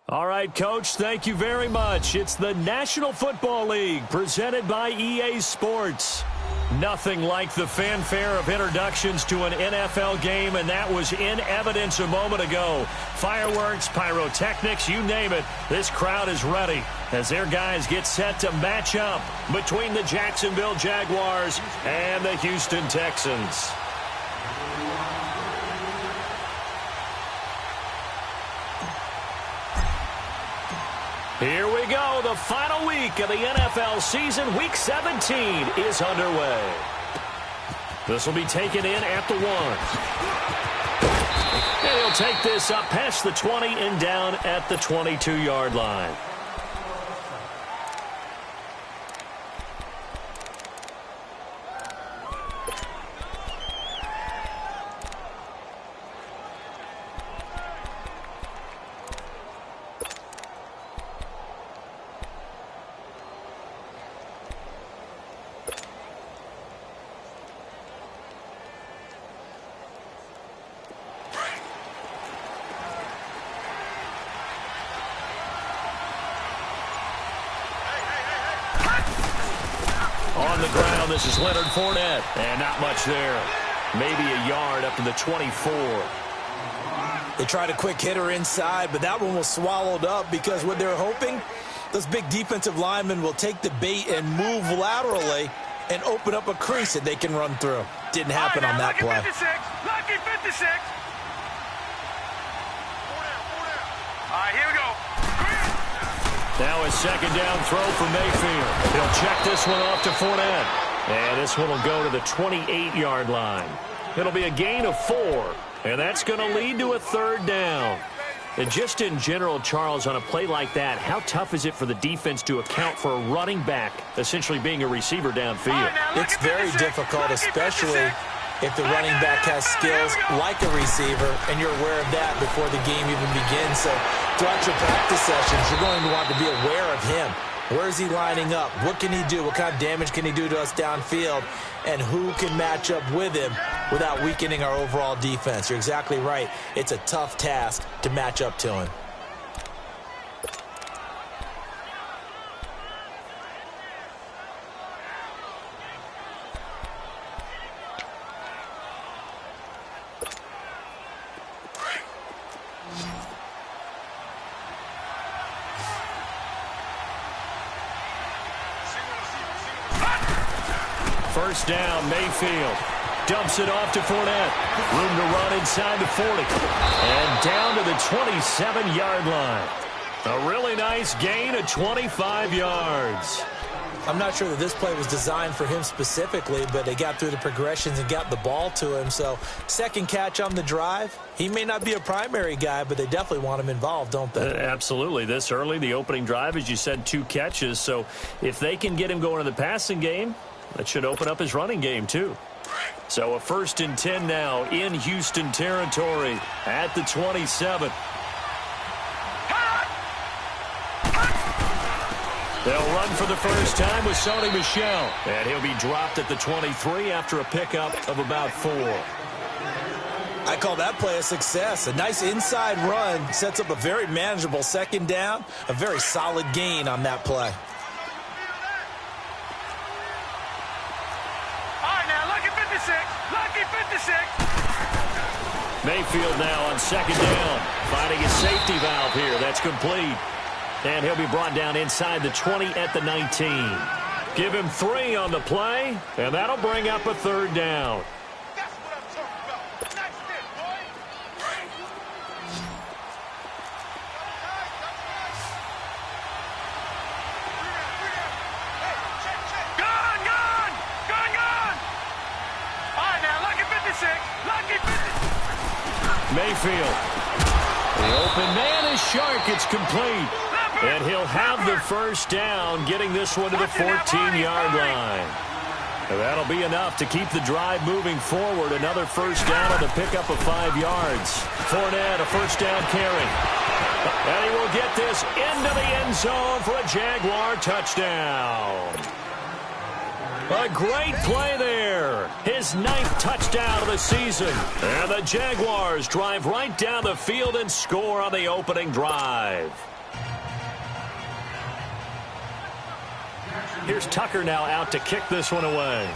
All right, Coach, thank you very much. It's the National Football League presented by EA Sports. Nothing like the fanfare of introductions to an NFL game, and that was in evidence a moment ago. Fireworks, pyrotechnics, you name it. This crowd is ready as their guys get set to match up between the Jacksonville Jaguars and the Houston Texans. Here we go. The final week of the NFL season. Week 17 is underway. This will be taken in at the 1. And he'll take this up past the 20 and down at the 22-yard line. On the ground, this is Leonard Fournette. And not much there. Maybe a yard up to the 24. They tried a quick hitter inside, but that one was swallowed up because what they're hoping, those big defensive linemen will take the bait and move laterally and open up a crease that they can run through. Didn't happen on that play. Lucky 56. All right, here we go. Now a second down throw for Mayfield. He'll check this one off to Fournette. And this one will go to the 28-yard line. It'll be a gain of 4. And that's going to lead to a third down. And just in general, Charles, on a play like that, how tough is it for the defense to account for a running back essentially being a receiver downfield? It's very difficult, especially if the running back has skills like a receiver, and you're aware of that before the game even begins. So throughout your practice sessions, you're going to want to be aware of him. Where is he lining up? What can he do? What kind of damage can he do to us downfield? And who can match up with him without weakening our overall defense? You're exactly right. It's a tough task to match up to him. First down, Mayfield dumps it off to Fournette. Room to run inside the 40. And down to the 27-yard line. A really nice gain of 25 yards. I'm not sure that this play was designed for him specifically, but they got through the progressions and got the ball to him. So second catch on the drive. He may not be a primary guy, but they definitely want him involved, don't they? Absolutely. This early, the opening drive, as you said, 2 catches. So if they can get him going in the passing game, that should open up his running game, too. So a 1st and 10 now in Houston territory at the 27. They'll run for the first time with Sony Michel. And he'll be dropped at the 23 after a pickup of about 4. I call that play a success. A nice inside run sets up a very manageable second down. A very solid gain on that play. Lucky 56. Mayfield now on second down, finding a safety valve here. That's complete. And he'll be brought down inside the 20 at the 19. Give him 3 on the play, and that'll bring up a third down. That's what I'm talking about. Nice hit, boy. Gone. All right, now, lucky 56. Lucky 56. Mayfield. The open man is Shark. It's complete. And he'll have the first down, getting this one to the 14-yard line. And that'll be enough to keep the drive moving forward. Another first down on the pickup of 5 yards. Fournette, a first down carry. And he will get this into the end zone for a Jaguar touchdown. A great play there. His 9th touchdown of the season. And the Jaguars drive right down the field and score on the opening drive. Here's Tucker now out to kick this one away.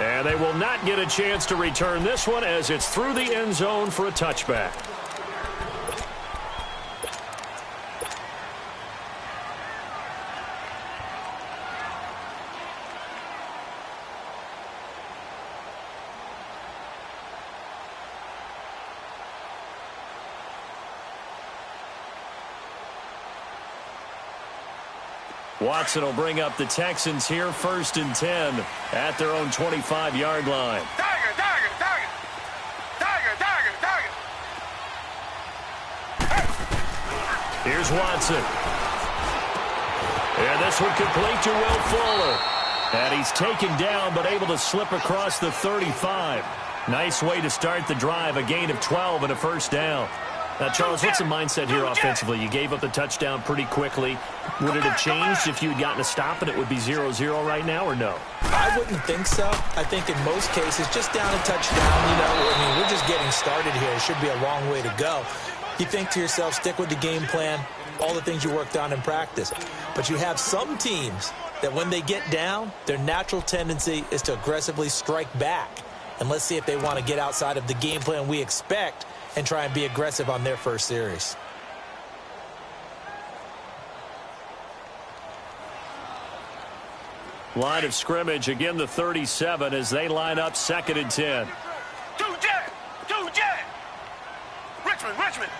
And they will not get a chance to return this one as it's through the end zone for a touchback. Watson will bring up the Texans here, 1st and 10 at their own 25-yard line. Tiger, tiger, tiger. Tiger, tiger, tiger. Here's Watson. And this one complete to Will Fuller. And he's taken down but able to slip across the 35. Nice way to start the drive, a gain of 12 and a 1st down. Now, Charles, what's the mindset here offensively? You gave up the touchdown pretty quickly. Would it have changed if you had gotten a stop and it would be 0-0 right now, or no? I wouldn't think so. I think in most cases, just down a touchdown, we're just getting started here. It should be a long way to go. You think to yourself, stick with the game plan, all the things you worked on in practice. But you have some teams that when they get down, their natural tendency is to aggressively strike back. And let's see if they want to get outside of the game plan we expect and try and be aggressive on their first series. Line of scrimmage, again the 37 as they line up 2nd and 10. Two-jet! Two-jet! Richmond, Richmond!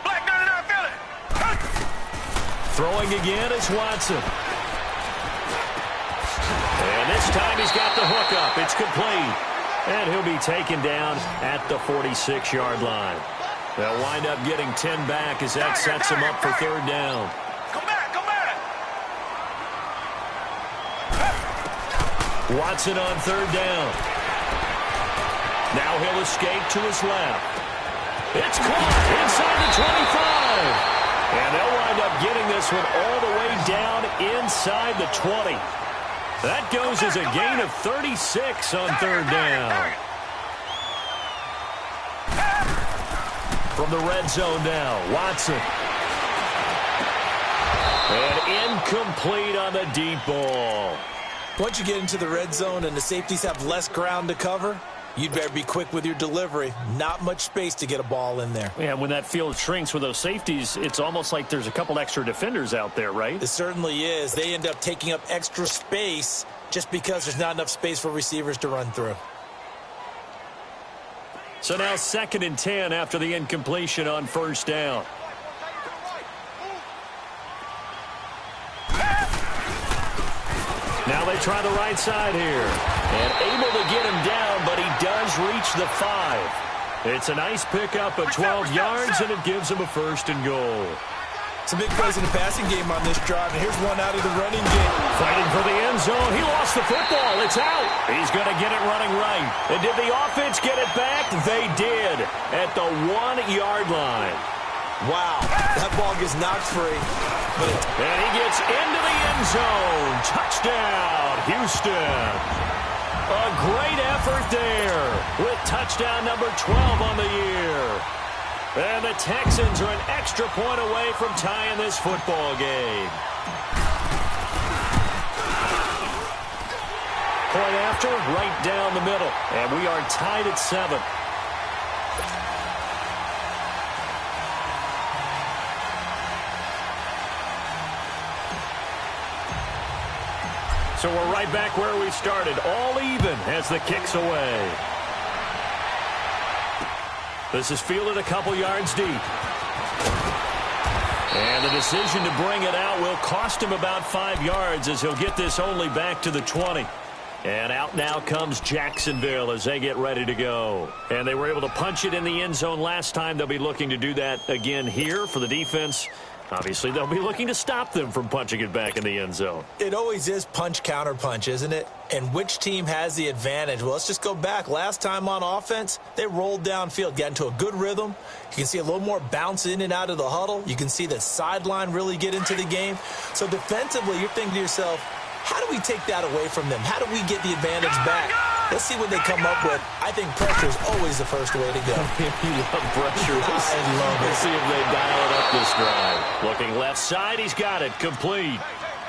Black 99 Philly! Throwing again is Watson. And this time he's got the hook up. It's complete. And he'll be taken down at the 46-yard line. They'll wind up getting 10 back as that sets him up for 3rd down. Come back, come back! Watson on 3rd down. Now he'll escape to his left. It's caught inside the 25. And they'll wind up getting this one all the way down inside the 20. That goes as a gain of 36 on 3rd down. From the red zone now, Watson. And incomplete on the deep ball. Once you get into the red zone and the safeties have less ground to cover, you'd better be quick with your delivery. Not much space to get a ball in there. Yeah, when that field shrinks with those safeties, it's almost like there's a couple extra defenders out there, right? It certainly is. They end up taking up extra space just because there's not enough space for receivers to run through. So now 2nd and 10 after the incompletion on 1st down. Now they try the right side here. And able to get him down, but he does reach the 5. It's a nice pickup of 12 yards, and it gives him a 1st and goal. Some big plays in the passing game on this drive, and here's one out of the running game. Fighting for the end zone. He lost the football. It's out. He's going to get it running right. And did the offense get it back? They did at the 1-yard line. Wow, that ball gets knocked free. And he gets into the end zone. Touchdown, Houston. A great effort there with touchdown number 12 on the year. And the Texans are an extra point away from tying this football game. Point after, right down the middle. And we are tied at 7. So we're right back where we started, all even as the kick's away. This is fielded a couple yards deep. And the decision to bring it out will cost him about 5 yards as he'll get this only back to the 20. And out now comes Jacksonville as they get ready to go. And they were able to punch it in the end zone last time. They'll be looking to do that again here for the defense. Obviously, they'll be looking to stop them from punching it back in the end zone. It always is punch, counter punch, isn't it? And which team has the advantage? Well, let's just go back. Last time on offense, they rolled downfield, got into a good rhythm. You can see a little more bounce in and out of the huddle. You can see the sideline really get into the game. So defensively, you're thinking to yourself, how do we take that away from them? How do we get the advantage back? Let's see what they come up with. I think pressure is always the first way to go. You love pressure. I love it. Let's see if they dial it up this drive. Looking left side, he's got it. Complete.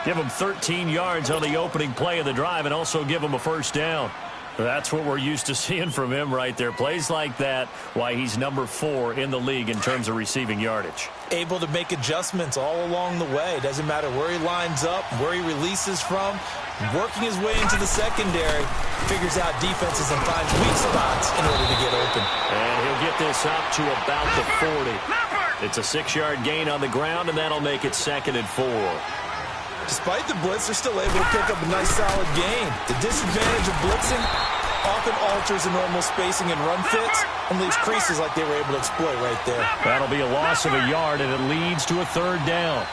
Give him 13 yards on the opening play of the drive and also give him a first down. That's what we're used to seeing from him right there. Plays like that, why he's number 4 in the league in terms of receiving yardage. Able to make adjustments all along the way. Doesn't matter where he lines up, where he releases from. Working his way into the secondary. Figures out defenses and finds weak spots in order to get open. And he'll get this up to about the 40. It's a 6-yard gain on the ground, and that'll make it 2nd and 4. Despite the blitz, they're still able to pick up a nice solid gain. The disadvantage of blitzing often alters the normal spacing and run fits and leaves creases like they were able to exploit right there. That'll be a loss of a yard, and it leads to a 3rd down.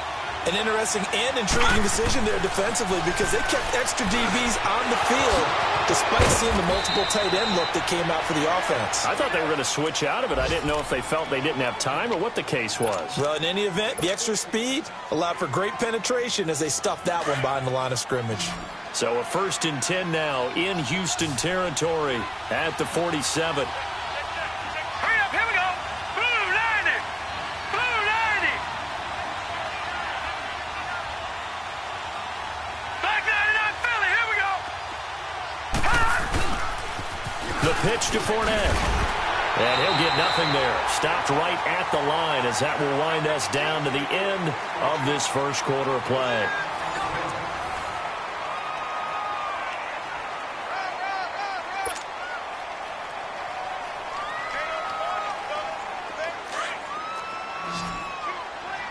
An interesting and intriguing decision there defensively because they kept extra DBs on the field despite seeing the multiple tight end look that came out for the offense. I thought they were going to switch out of it. I didn't know if they felt they didn't have time or what the case was. Well, in any event, the extra speed allowed for great penetration as they stuffed that one behind the line of scrimmage. So a 1st and 10 now in Houston territory at the 47. Hurry up, here we go. Blue 90. Blue 90. Black 99 Philly, here we go. The pitch to Fournette. And he'll get nothing there. Stopped right at the line as that will wind us down to the end of this first quarter of play.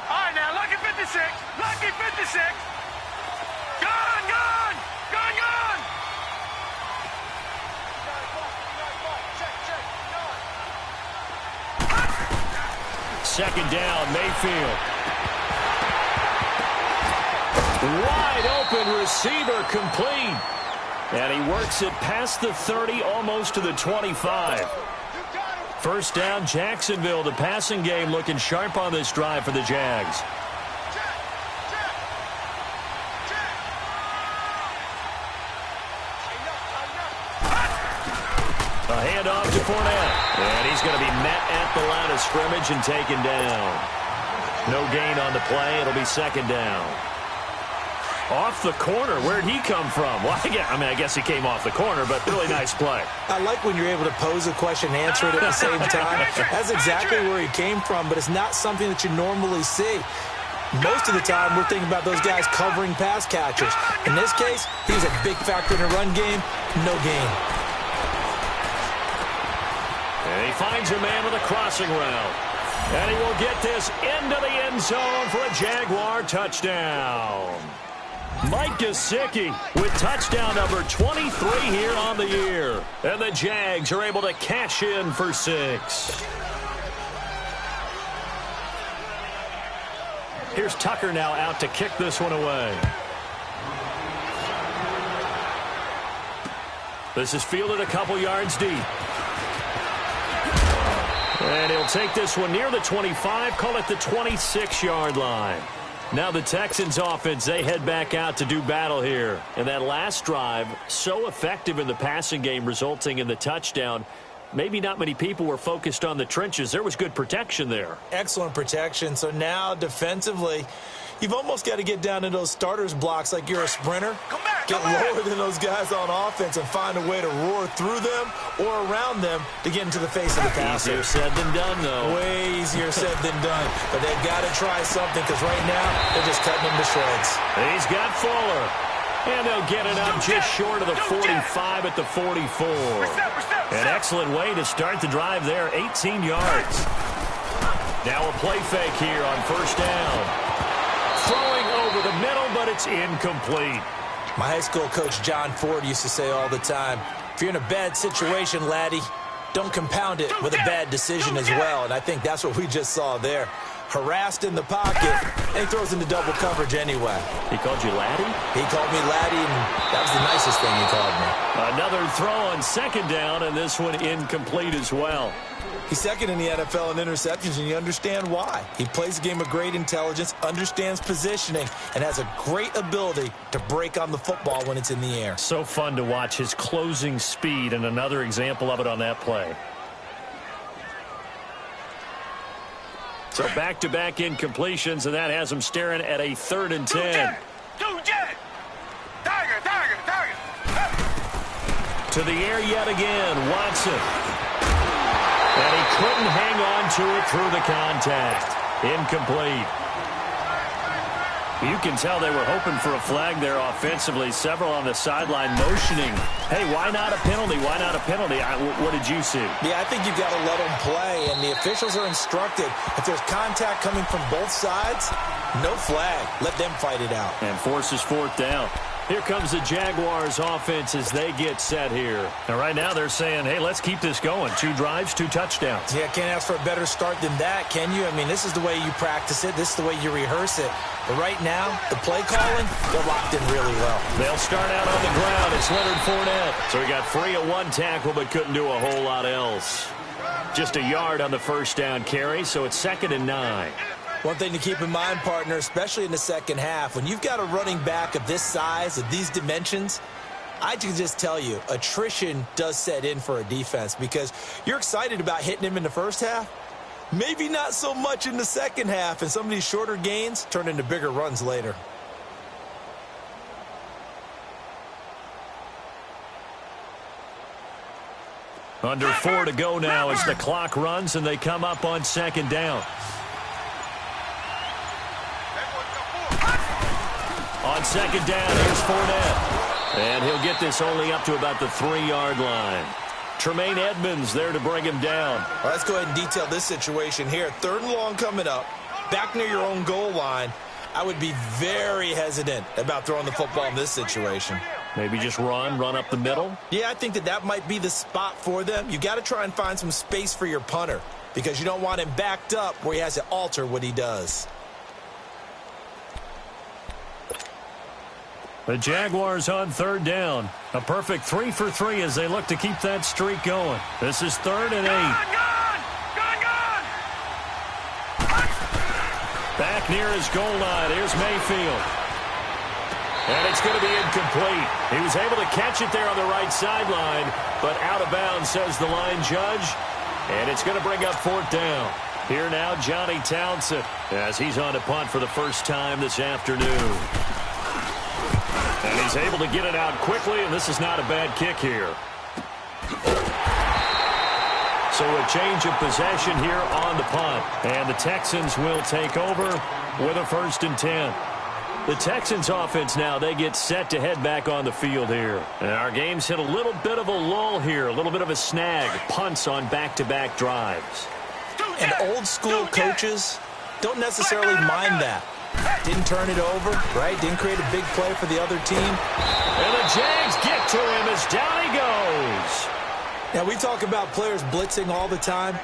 All right, now, lucky 56. Lucky 56. Gone, gone. Gone, gone. 2nd down, Mayfield. Wide open receiver complete. And he works it past the 30, almost to the 25. 1st down, Jacksonville. The passing game looking sharp on this drive for the Jags. A handoff to Fournette. And he's going to be met at the line of scrimmage and taken down. No gain on the play. It'll be 2nd down. Off the corner. Where'd he come from? Well, I guess he came off the corner, but really nice play. I like when you're able to pose a question and answer it at the same time. That's exactly where he came from, but it's not something that you normally see. Most of the time, we're thinking about those guys covering pass catchers. In this case, he was a big factor in the run game. No gain. And he finds a man with a crossing route. And he will get this into the end zone for a Jaguar touchdown. Mike Gesicki with touchdown number 23 here on the year. And the Jags are able to cash in for 6. Here's Tucker now out to kick this one away. This is fielded a couple yards deep. And he'll take this one near the 25, call it the 26-yard line. Now the Texans offense, they head back out to do battle here. And that last drive, so effective in the passing game, resulting in the touchdown. Maybe not many people were focused on the trenches. There was good protection there. Excellent protection. So now defensively, you've almost got to get down to those starters blocks like you're a sprinter. Get lower than those guys on offense and find a way to roar through them or around them to get into the face of the passer. Easier said than done, though. Way easier said than done. But they've got to try something because right now they're just cutting them to shreds. He's got Fuller. And they'll get it up just short of the 45 at the 44. An excellent way to start the drive there, 18 yards. Now a play fake here on 1st down. Throwing over the middle, but it's incomplete. My high school coach, John Ford, used to say all the time, if you're in a bad situation, laddie, don't compound it with a bad decision as well. And I think that's what we just saw there. harassed in the pocket, and he throws into double coverage anyway. He called you laddie? He called me laddie, and that was the nicest thing he called me. Another throw on second down, and this one incomplete as well. He's second in the NFL in interceptions, and you understand why. He plays a game of great intelligence, understands positioning, and has a great ability to break on the football when it's in the air. So fun to watch his closing speed, and another example of it on that play. So back-to-back incompletions, and that has him staring at a 3rd and 10. To the air yet again, Watson. And he couldn't hang on to it through the contact. Incomplete. You can tell they were hoping for a flag there offensively. Several on the sideline motioning. Hey, why not a penalty? Why not a penalty? What did you see? Yeah, I think you've got to let them play, and the officials are instructed. If there's contact coming from both sides, no flag. Let them fight it out. And forces 4th down. Here comes the Jaguars offense as they get set here. And right now they're saying, hey, let's keep this going. 2 drives, 2 touchdowns. Yeah, can't ask for a better start than that, can you? I mean, this is the way you practice it. This is the way you rehearse it. But right now, the play calling, they're locked in really well. They'll start out on the ground. It's Leonard Fournette. So he got free of 1 tackle but couldn't do a whole lot else. Just a yard on the first down carry, so it's 2nd and 9. One thing to keep in mind, partner, especially in the second half, when you've got a running back of this size, of these dimensions, I can just tell you, attrition does set in for a defense because you're excited about hitting him in the first half. Maybe not so much in the second half, and some of these shorter gains turn into bigger runs later. Under 4 to go now as the clock runs and they come up on 2nd down. On 2nd down, here's Fournette. And he'll get this only up to about the 3-yard line. Tremaine Edmonds there to bring him down. Well, let's go ahead and detail this situation here. 3rd and long coming up, back near your own goal line. I would be very hesitant about throwing the football in this situation. Maybe just run up the middle? Yeah, I think that might be the spot for them. You got to try and find some space for your punter because you don't want him backed up where he has to alter what he does. The Jaguars on 3rd down. A perfect 3 for 3 as they look to keep that streak going. This is 3rd and 8. Gone! Back near his goal line. Here's Mayfield. And it's going to be incomplete. He was able to catch it there on the right sideline, but out of bounds, says the line judge. And it's going to bring up 4th down. Here now, Johnny Townsend, as he's on to punt for the first time this afternoon. And he's able to get it out quickly, and this is not a bad kick here. So a change of possession here on the punt. And the Texans will take over with a 1st and 10. The Texans offense now, they get set to head back on the field here. And our game's hit a little bit of a lull here, a little bit of a snag. Punts on back-to-back drives. And old-school coaches don't necessarily mind that. Didn't turn it over, right? Didn't create a big play for the other team. And the Jags get to him as down he goes. Now, we talk about players blitzing all the time.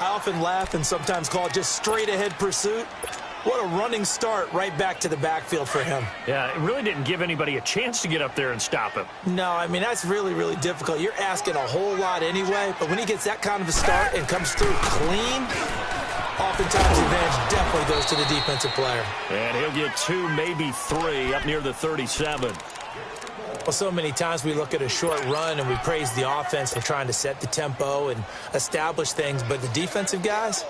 I often laugh and sometimes call it just straight-ahead pursuit. What a running start right back to the backfield for him. Yeah, it really didn't give anybody a chance to get up there and stop him. No, I mean, that's really, really difficult. You're asking a whole lot anyway, but when he gets that kind of a start and comes through clean, oftentimes the advantage definitely goes to the defensive player. And he'll get 2, maybe 3 up near the 37. Well, so many times we look at a short run and we praise the offense for trying to set the tempo and establish things, but the defensive guys,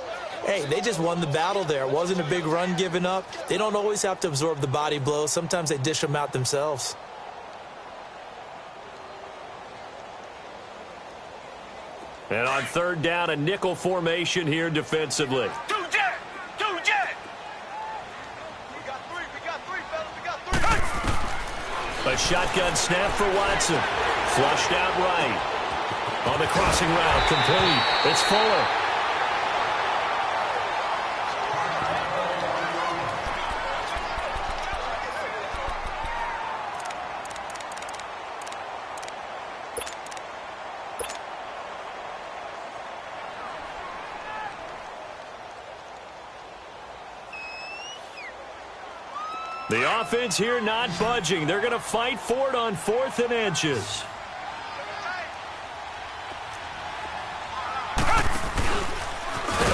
hey, they just won the battle there. It wasn't a big run given up. They don't always have to absorb the body blows. Sometimes they dish them out themselves. And on 3rd down, a nickel formation here defensively. Two jet! We got three, fellas, we got three! A shotgun snap for Watson. Flushed out right. On the crossing route, complete. It's Fuller. The offense here not budging. They're going to fight for it on 4th and inches.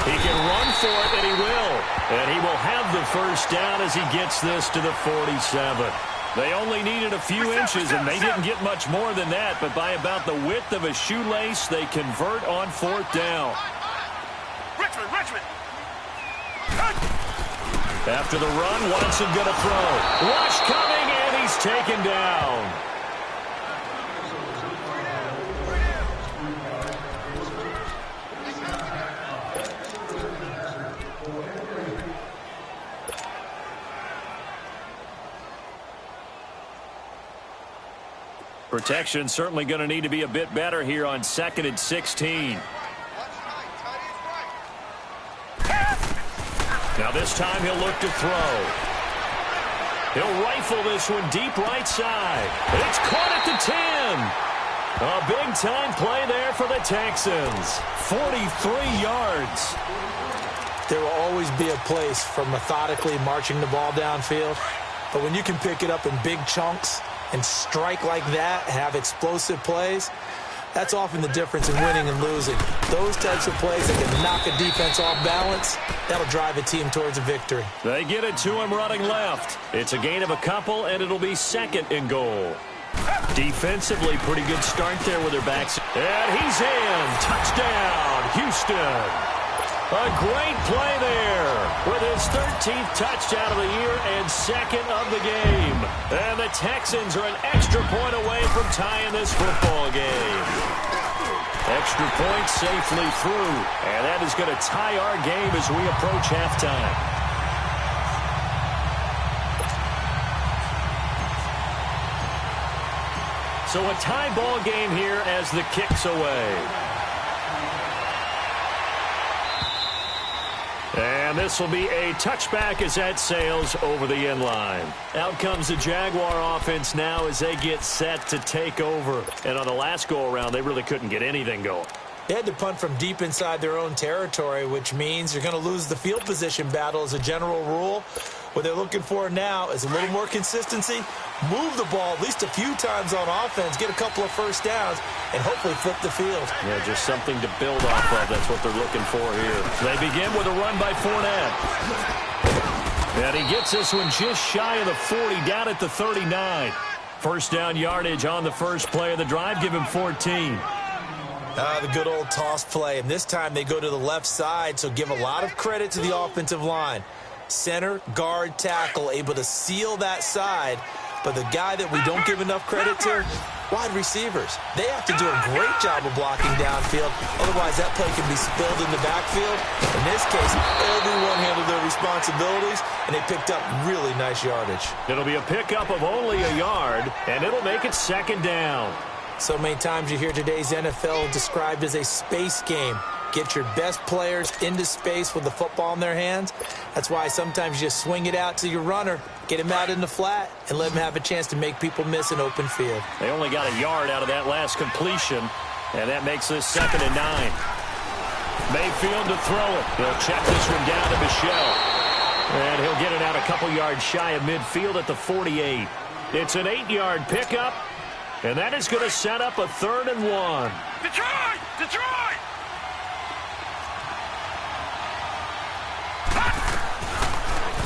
He can run for it, and he will. And he will have the first down as he gets this to the 47. They only needed a few inches, and they didn't get much more than that. But by about the width of a shoelace, they convert on 4th down. Richmond. After the run, Watson going to throw. Rush coming, and he's taken down. Protection certainly going to need to be a bit better here on 2nd and 16. Now this time he'll look to throw. He'll rifle this one deep right side. It's caught at the 10. A big-time play there for the Texans. 43 yards. There will always be a place for methodically marching the ball downfield. But when you can pick it up in big chunks and strike like that, have explosive plays, that's often the difference in winning and losing. Those types of plays that can knock a defense off balance, that'll drive a team towards a victory. They get it to him running left. It's a gain of a couple, and it'll be 2nd and goal. Defensively, pretty good start there with their backs. And he's in. Touchdown, Houston. A great play there with his 13th touchdown of the year and 2nd of the game. And the Texans are an extra point away from tying this football game. Extra point safely through. And that is going to tie our game as we approach halftime. So a tie ball game here as the kick's away. And this will be a touchback as that sails over the end line. Out comes the Jaguar offense now as they get set to take over. And on the last go-around, they really couldn't get anything going. They had to punt from deep inside their own territory, which means you're going to lose the field position battle as a general rule. What they're looking for now is a little more consistency, move the ball at least a few times on offense, get a couple of first downs, and hopefully flip the field. Yeah, just something to build off of. That's what they're looking for here. They begin with a run by Fournette. And he gets this one just shy of the 40, down at the 39. First down yardage on the first play of the drive. Give him 14. The good old toss play. And this time they go to the left side, so give a lot of credit to the offensive line. Center, guard, tackle, able to seal that side. But the guy that we don't give enough credit to, wide receivers. They have to do a great job of blocking downfield. Otherwise, that play can be spilled in the backfield. In this case, everyone handled their responsibilities, and they picked up really nice yardage. It'll be a pickup of only a yard, and it'll make it 2nd down. So many times you hear today's NFL described as a space game. Get your best players into space with the football in their hands. That's why sometimes you just swing it out to your runner, get him out in the flat, and let him have a chance to make people miss an open field. They only got a yard out of that last completion, and that makes this 2nd and 9. Mayfield to throw it. He'll check this one down to Michelle. And he'll get it out a couple yards shy of midfield at the 48. It's an 8-yard pickup, and that is going to set up a 3rd and 1. Detroit! Detroit!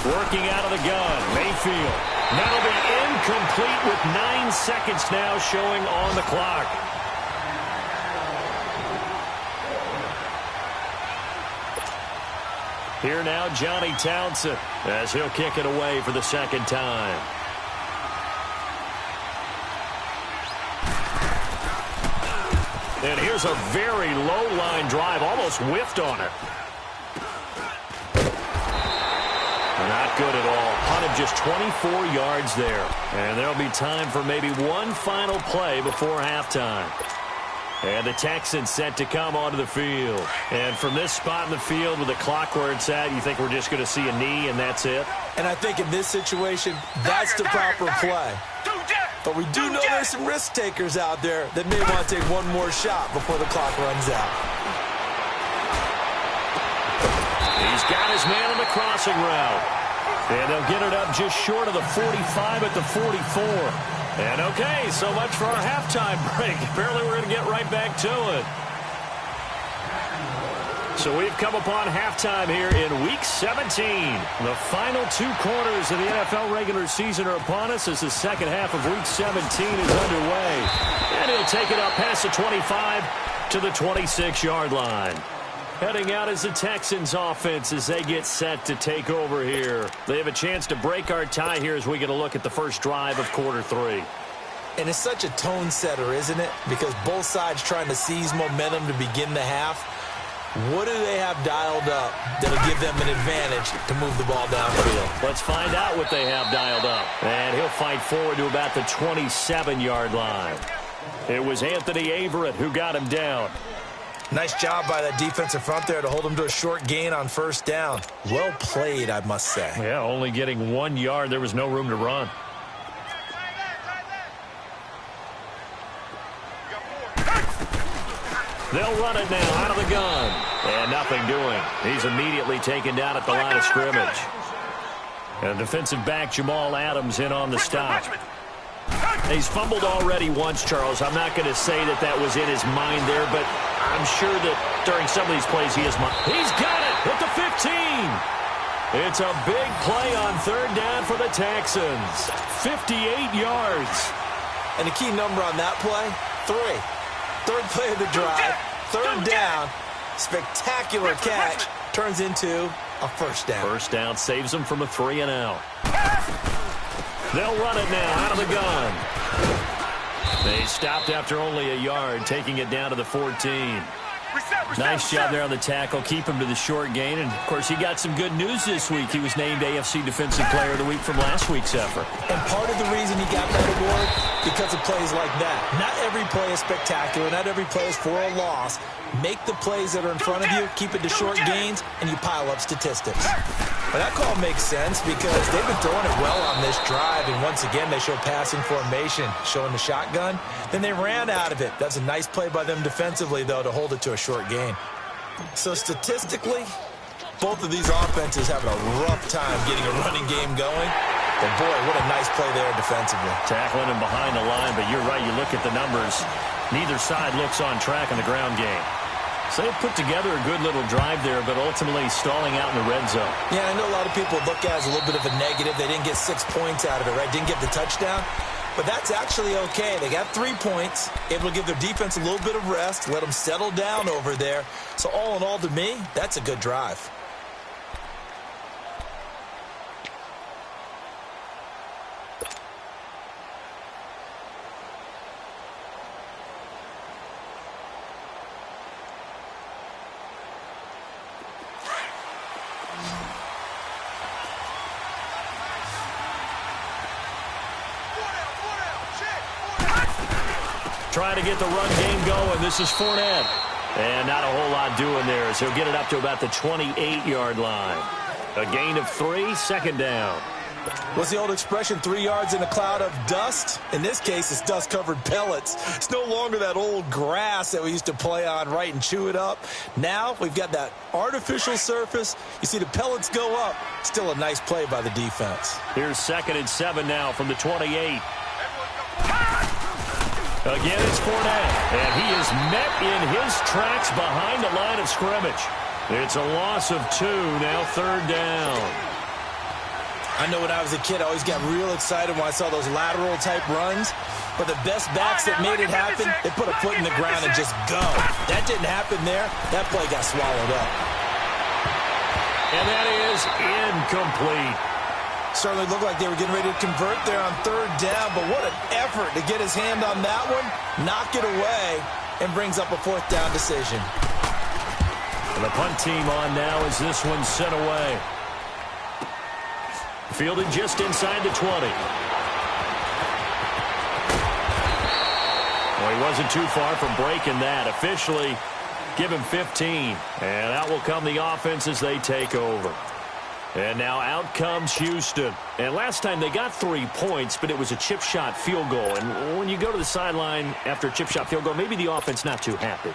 Working out of the gun, Mayfield. That'll be incomplete with 9 seconds now showing on the clock. Here now, Johnny Townsend, as he'll kick it away for the 2nd time. And here's a very low-line drive, almost whiffed on it. Not good at all. Punted just 24 yards there. And there'll be time for maybe one final play before halftime. And the Texans set to come onto the field. And from this spot in the field with the clock where it's at, you think we're just going to see a knee and that's it? And I think in this situation, that's the proper play. But we do know there's some risk takers out there that may want to take one more shot before the clock runs out. He's got his man on the crossing route. And they'll get it up just short of the 45 at the 44. And okay, so much for our halftime break. Apparently we're going to get right back to it. So we've come upon halftime here in Week 17. The final 2 quarters of the NFL regular season are upon us as the second half of Week 17 is underway. And he'll take it up past the 25 to the 26-yard line. Heading out is the Texans offense as they get set to take over here. They have a chance to break our tie here as we get a look at the first drive of quarter 3. And it's such a tone setter, isn't it? Because both sides trying to seize momentum to begin the half. What do they have dialed up that'll give them an advantage to move the ball downfield? Let's find out what they have dialed up. And he'll fight forward to about the 27-yard line. It was Anthony Averett who got him down. Nice job by that defensive front there to hold him to a short gain on first down. Well played, I must say. Yeah, only getting 1 yard. There was no room to run. They'll run it now out of the gun. And nothing doing. He's immediately taken down at the line of scrimmage. And defensive back Jamal Adams in on the stop. He's fumbled already once, Charles. I'm not going to say that that was in his mind there, but I'm sure that during some of these plays he is. He's got it at the 15. It's a big play on third down for the Texans. 58 yards. And the key number on that play, 3. Third play of the drive, third down, spectacular catch, turns into a first down. First down saves them from a 3-and-out. They'll run it now out of the gun. They stopped after only a yard, taking it down to the 14. Nice job there on the tackle. Keep him to the short gain. And, of course, he got some good news this week. He was named AFC Defensive Player of the Week from last week's effort. And part of the reason he got that award, because of plays like that. Not every play is spectacular. Not every play is for a loss. Make the plays that are in front of you, keep it to short gains, and you pile up statistics. And that call makes sense because they've been throwing it well on this drive, and once again they show passing formation, showing the shotgun. Then they ran out of it. That's a nice play by them defensively, though, to hold it to a short gain. So statistically, both of these offenses having a rough time getting a running game going. But, boy, what a nice play there defensively. Tackling him behind the line, but you're right. You look at the numbers. Neither side looks on track in the ground game. So they put together a good little drive there, but ultimately stalling out in the red zone. Yeah, I know a lot of people look at it as a little bit of a negative. They didn't get 6 points out of it, right? Didn't get the touchdown. But that's actually okay. They got 3 points, able to give their defense a little bit of rest, let them settle down over there. So all in all, to me, that's a good drive. Trying to get the run game going. This is Fournette. And not a whole lot doing there as he'll get it up to about the 28-yard line. A gain of 3, second down. What's the old expression, 3 yards in a cloud of dust? In this case, it's dust-covered pellets. It's no longer that old grass that we used to play on, right, and chew it up. Now we've got that artificial surface. You see the pellets go up. Still a nice play by the defense. Here's 2nd and 7 now from the 28. Again, it's Fournette, and he is met in his tracks behind the line of scrimmage. It's a loss of 2, now third down. I know when I was a kid, I always got real excited when I saw those lateral-type runs. But the best backs that made it happen, they put a foot in the ground and just go. That didn't happen there. That play got swallowed up. And that is incomplete. Certainly looked like they were getting ready to convert there on third down, but what an effort to get his hand on that one, knock it away, and brings up a fourth down decision. And the punt team on now as this one's sent away. Fielded just inside the 20. Well, he wasn't too far from breaking that. Officially, give him 15. And out will come the offense as they take over. And now out comes Houston. And last time they got 3 points, but it was a chip shot field goal. And when you go to the sideline after a chip shot field goal, maybe the offense not too happy.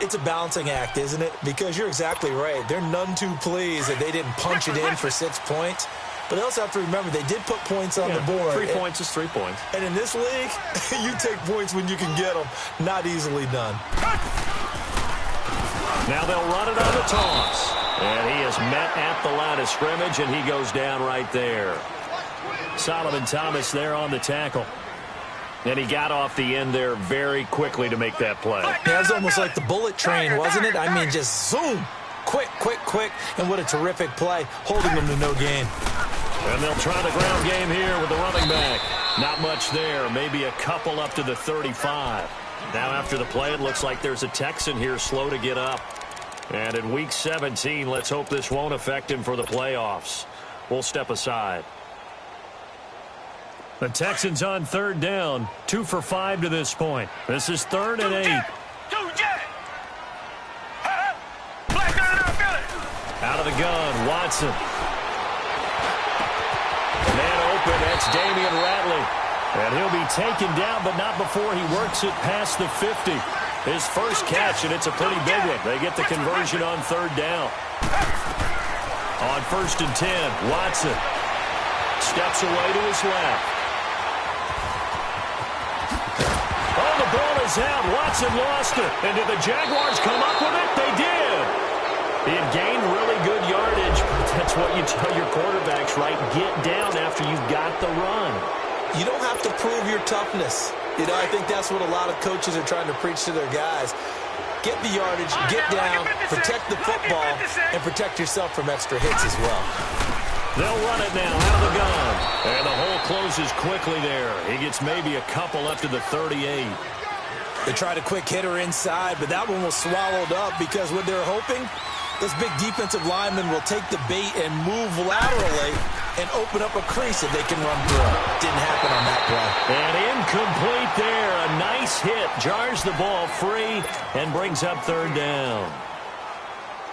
It's a balancing act, isn't it? Because you're exactly right. They're none too pleased that they didn't punch it in for 6 points. But they also have to remember they did put points on the board. 3 points is 3 points. And in this league, you take points when you can get them. Not easily done. Now they'll run it on the toss. And he is met at the line of scrimmage, and he goes down right there. Solomon Thomas there on the tackle. And he got off the end there very quickly to make that play. Yeah, it was almost like the bullet train, wasn't it? I mean, just zoom. Quick, quick, quick. And what a terrific play, holding them to no gain. And they'll try the ground game here with the running back. Not much there. Maybe a couple up to the 35. Now after the play, it looks like there's a Texan here slow to get up. And in Week 17, let's hope this won't affect him for the playoffs. We'll step aside. The Texans on third down. 2 for 5 to this point. This is 3rd and 8. Out of the gun, Watson. Man open, that's Damian Ratley. And he'll be taken down, but not before he works it past the 50. His first catch, and it's a pretty big one. They get the conversion on third down. On 1st and 10, Watson steps away to his left. Oh, the ball is out. Watson lost it. And did the Jaguars come up with it? They did. He had gained really good yardage. That's what you tell your quarterbacks, right? Get down after you've got the run. You don't have to prove your toughness. You know, I think that's what a lot of coaches are trying to preach to their guys. Get the yardage, get down, protect the football, and protect yourself from extra hits as well. They'll run it now out of the gun. And the hole closes quickly there. He gets maybe a couple up to the 38. They tried a quick hitter inside, but that one was swallowed up because what they're hoping, those big defensive linemen will take the bait and move laterally and open up a crease if they can run through. Didn't happen on that play. And incomplete there. A nice hit. Jars the ball free and brings up third down.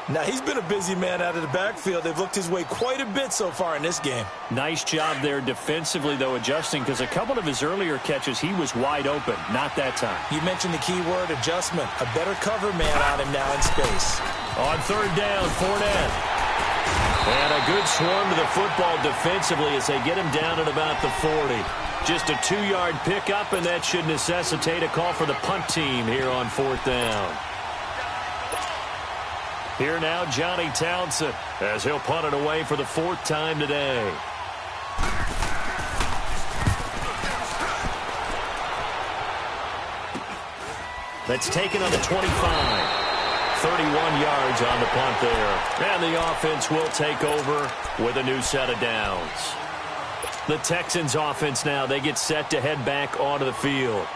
Now, he's been a busy man out of the backfield. They've looked his way quite a bit so far in this game. Nice job there defensively, though, adjusting, because a couple of his earlier catches, he was wide open. Not that time. You mentioned the key word, adjustment. A better cover man on him now in space. On third down, Fournette. And a good swarm to the football defensively as they get him down at about the 40. Just a 2-yard pickup, and that should necessitate a call for the punt team here on 4th down. Here now, Johnny Townsend, as he'll punt it away for the 4th time today. That's taken on the 25. 31 yards on the punt there. And the offense will take over with a new set of downs. The Texans offense now, they get set to head back onto the field.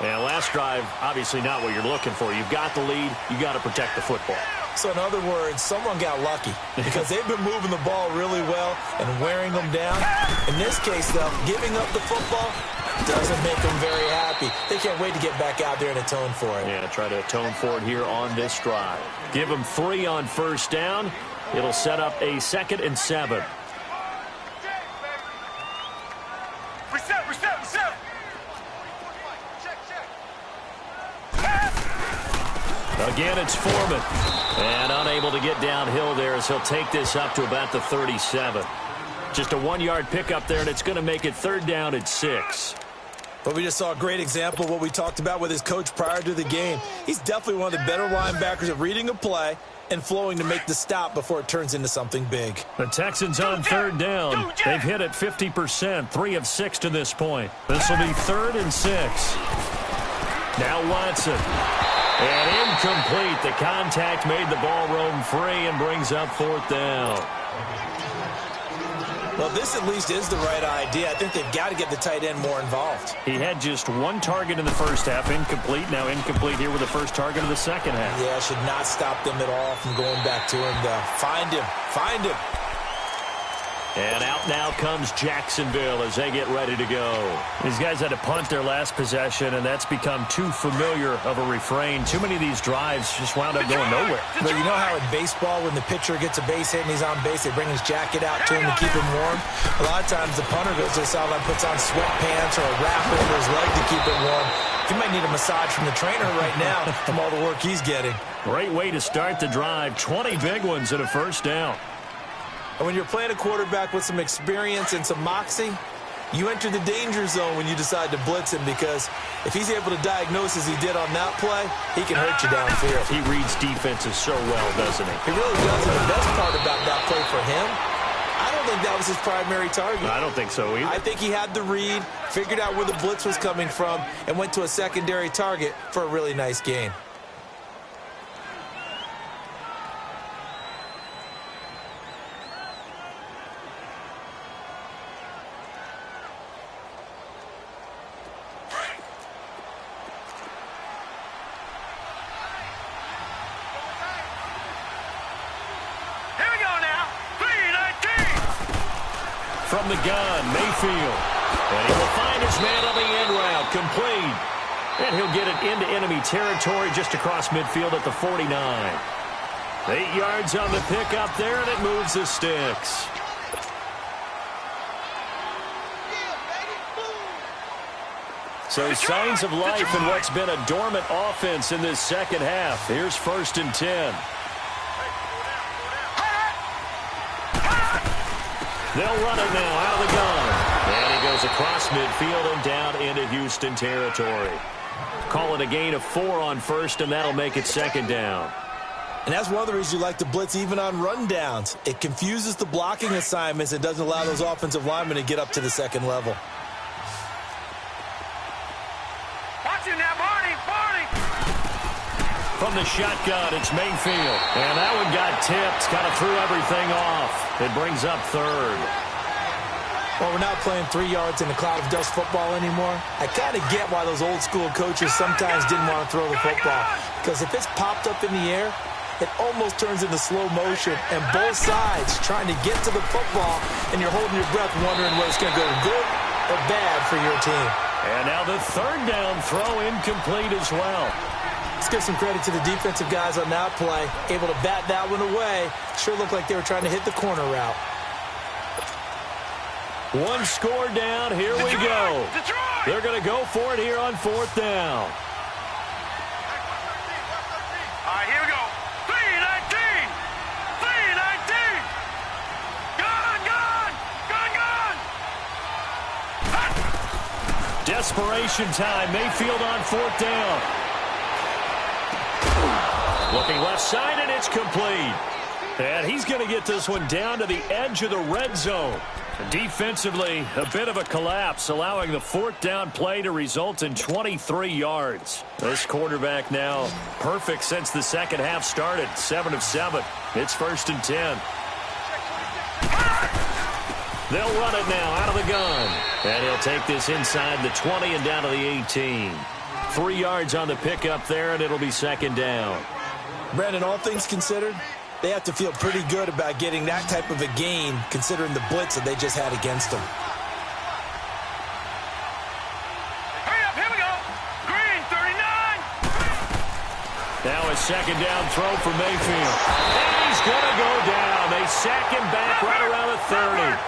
And last drive, obviously not what you're looking for. You've got the lead. You got to protect the football. So in other words, someone got lucky because they've been moving the ball really well and wearing them down. In this case, though, giving up the football doesn't make them very happy. They can't wait to get back out there and atone for it. Yeah, try to atone for it here on this drive. Give them 3 on 1st down. It'll set up a 2nd and 7. Reset. Again, it's Foreman. And unable to get downhill there as he'll take this up to about the 37. Just a 1-yard pickup there, and it's going to make it 3rd down at 6. But we just saw a great example of what we talked about with his coach prior to the game. He's definitely one of the better linebackers at reading a play and flowing to make the stop before it turns into something big. The Texans on 3rd down. They've hit it 50%, 3 of 6 to this point. This will be 3rd and 6. Now Watson. And incomplete. The contact made the ball roam free and brings up 4th down. Well, this at least is the right idea. I think they've got to get the tight end more involved. He had just 1 target in the first half, incomplete. Now incomplete here with the first target of the second half. Yeah, should not stop them at all from going back to him, though. Find him. And out now comes Jacksonville as they get ready to go. These guys had to punt their last possession, and that's become too familiar of a refrain. Too many of these drives just wound up going nowhere. But you know how in baseball, when the pitcher gets a base hit and he's on base, they bring his jacket out to him to keep him warm? A lot of times the punter goes to the sideline, puts on sweatpants or a wrap over his leg to keep it warm. He might need a massage from the trainer right now from all the work he's getting. Great way to start the drive. 20 big ones and a 1st down. And when you're playing a quarterback with some experience and some moxie, you enter the danger zone when you decide to blitz him, because if he's able to diagnose as he did on that play, he can hurt you downfield. He reads defenses so well, doesn't he? He really does, and the best part about that play for him, I don't think that was his primary target. I don't think so either. I think he had the read, figured out where the blitz was coming from, and went to a secondary target for a really nice gain. From the gun, Mayfield. And he will find his man on the end route, complete. And he'll get it into enemy territory just across midfield at the 49. 8 yards on the pickup there, and it moves the sticks. So signs of life in what's been a dormant offense in this second half. Here's 1st and 10. They'll run it now out of the gun. And he goes across midfield and down into Houston territory. Call it a gain of 4 on 1st, and that'll make it 2nd down. And that's one of the reasons you like to blitz even on rundowns. It confuses the blocking assignments and doesn't allow those offensive linemen to get up to the 2nd level. Watch him now, Barney! From the shotgun, it's Mayfield. And that one got tipped, kind of threw everything off. It brings up 3rd. Well, we're not playing 3 yards in a cloud of dust football anymore. I kind of get why those old school coaches sometimes didn't want to throw the football. Because if it's popped up in the air, it almost turns into slow motion. And both sides trying to get to the football, and you're holding your breath wondering whether it's going to go good or bad for your team. And now the 3rd down throw incomplete as well. Let's give some credit to the defensive guys on that play. Able to bat that one away. Sure looked like they were trying to hit the corner route. 1 score down. Here we go. They're going to go for it here on 4th down. All right, here we go. 3-19! 3-19! Gun! Desperation time. Mayfield on 4th down. Looking left side, and it's complete. And he's going to get this one down to the edge of the red zone. Defensively, a bit of a collapse, allowing the 4th down play to result in 23 yards. This quarterback now perfect since the second half started. 7 of 7. It's 1st and 10. They'll run it now out of the gun. And he'll take this inside the 20 and down to the 18. 3 yards on the pickup there, and it'll be 2nd down. Brandon, all things considered, they have to feel pretty good about getting that type of a gain, considering the blitz that they just had against them. Hurry up, here we go. Green, 39. Now a 2nd down throw for Mayfield. And he's going to go down. They sack him back right around the 30.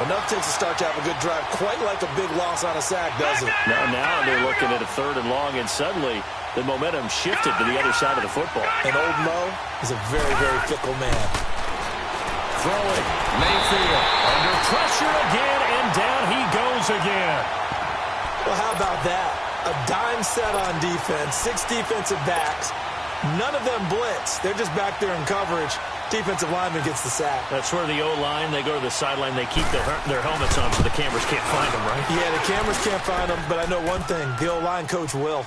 Enough takes to start to have a good drive, quite like a big loss on a sack, doesn't it? Now they're looking at a 3rd and long, and suddenly the momentum shifted to the other side of the football. And old Mo is a very, very fickle man. Throwing. Mayfield under pressure again, and down he goes again. Well, how about that? A dime set on defense, 6 defensive backs. None of them blitz. They're just back there in coverage. Defensive lineman gets the sack. That's where the O-line, they go to the sideline, they keep their helmets on so the cameras can't find them, right? Yeah, the cameras can't find them, but I know one thing. The O-line coach will.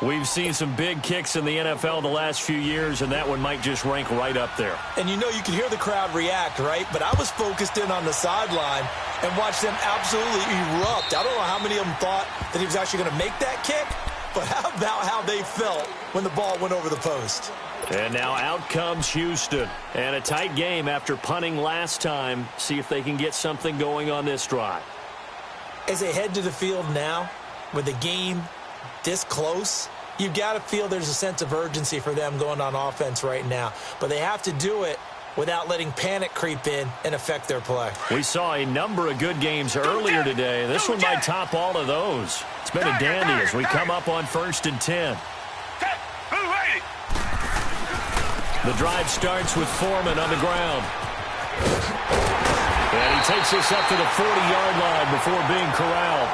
We've seen some big kicks in the NFL the last few years, and that one might just rank right up there. And you know, you can hear the crowd react, right? But I was focused in on the sideline and watched them absolutely erupt. I don't know how many of them thought that he was actually going to make that kick, but how about how they felt when the ball went over the post? And now out comes Houston. And a tight game after punting last time. See if they can get something going on this drive. As they head to the field now, with the game this close, you've got to feel there's a sense of urgency for them going on offense right now. But they have to do it without letting panic creep in and affect their play. We saw a number of good games earlier today. This one might top all of those. It's been a dandy as we come up on 1st and 10. The drive starts with Foreman on the ground. And he takes this up to the 40-yard line before being corralled.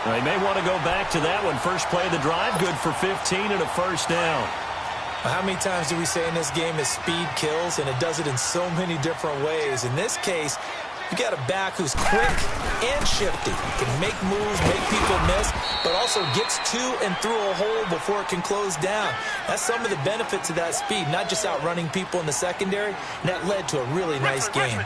Now, he may want to go back to that one. First play of the drive, good for 15 and a first down. How many times do we say in this game that speed kills, and it does it in so many different ways? In this case, you got a back who's quick and shifty. Can make moves, make people miss, but also gets to and through a hole before it can close down. That's some of the benefits of that speed, not just outrunning people in the secondary. And that led to a really nice game.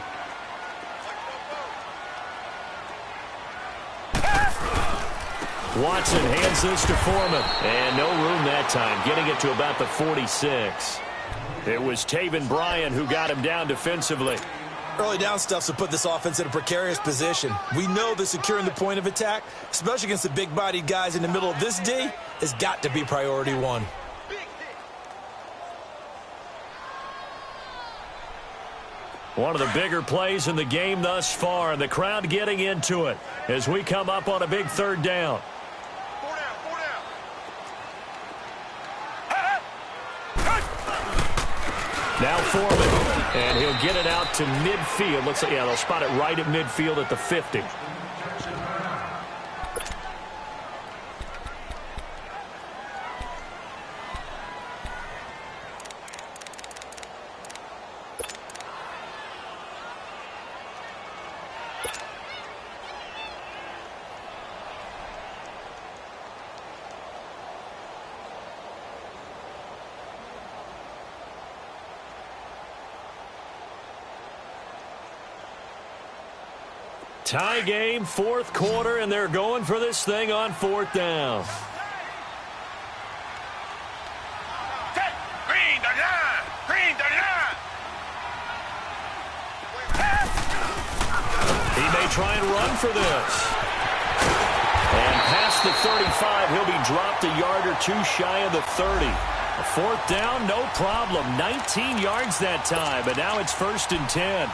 Watson hands this to Foreman. And no room that time, getting it to about the 46. It was Taven Bryan who got him down defensively. Early down stuffs will put this offense in a precarious position. We know that securing the point of attack, especially against the big-bodied guys in the middle of this D, has got to be priority one. One of the bigger plays in the game thus far, and the crowd getting into it as we come up on a big third down. Now Foreman, and he'll get it out to midfield. Looks like, yeah, they'll spot it right at midfield at the 50. Tie game, fourth quarter, and they're going for this thing on fourth down. Green, the line! Green, the line! He may try and run for this. And past the 35, he'll be dropped a yard or two shy of the 30. A fourth down, no problem. 19 yards that time, but now it's 1st and 10.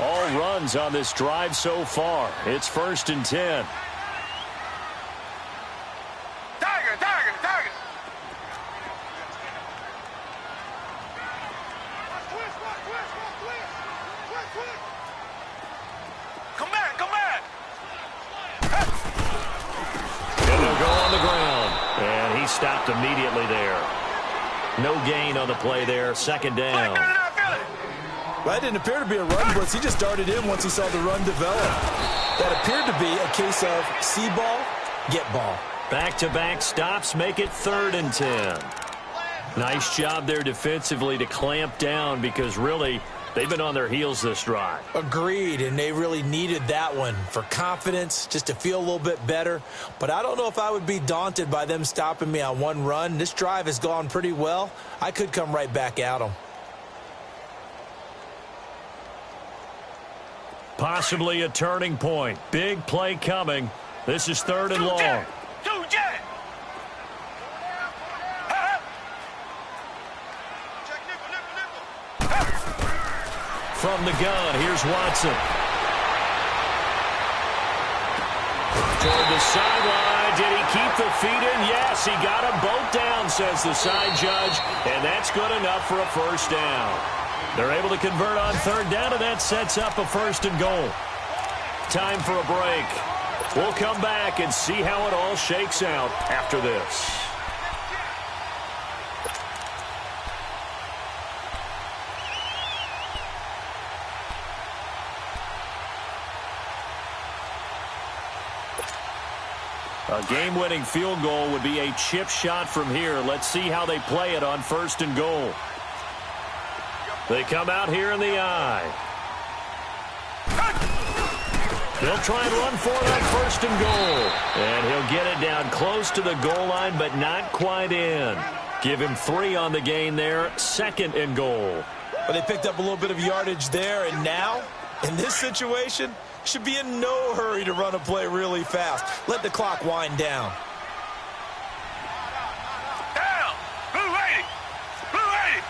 All runs on this drive so far. It's 1st and 10. Tiger, tiger, tiger! Come back, come back! And they'll go on the ground. And he stopped immediately there. No gain on the play there. 2nd down. Well, that didn't appear to be a run blitz. He just darted in once he saw the run develop. That appeared to be a case of see ball, get ball. Back-to-back stops make it 3rd and 10. Nice job there defensively to clamp down because really they've been on their heels this drive. Agreed, and they really needed that one for confidence, just to feel a little bit better. But I don't know if I would be daunted by them stopping me on one run. This drive has gone pretty well. I could come right back at them. Possibly a turning point. Big play coming. This is 3rd and long. From the gun, here's Watson. Toward the sideline. Did he keep the feet in? Yes, he got them both down, says the side judge. And that's good enough for a first down. They're able to convert on 3rd down, and that sets up a 1st and goal. Time for a break. We'll come back and see how it all shakes out after this. A game-winning field goal would be a chip shot from here. Let's see how they play it on 1st and goal. They come out here in the eye. He'll try and run for it on 1st and goal. And he'll get it down close to the goal line, but not quite in. Give him 3 on the gain there. 2nd and goal. Well, they picked up a little bit of yardage there, and now, in this situation, should be in no hurry to run a play really fast. Let the clock wind down. Down! Blue 80! Blue 80!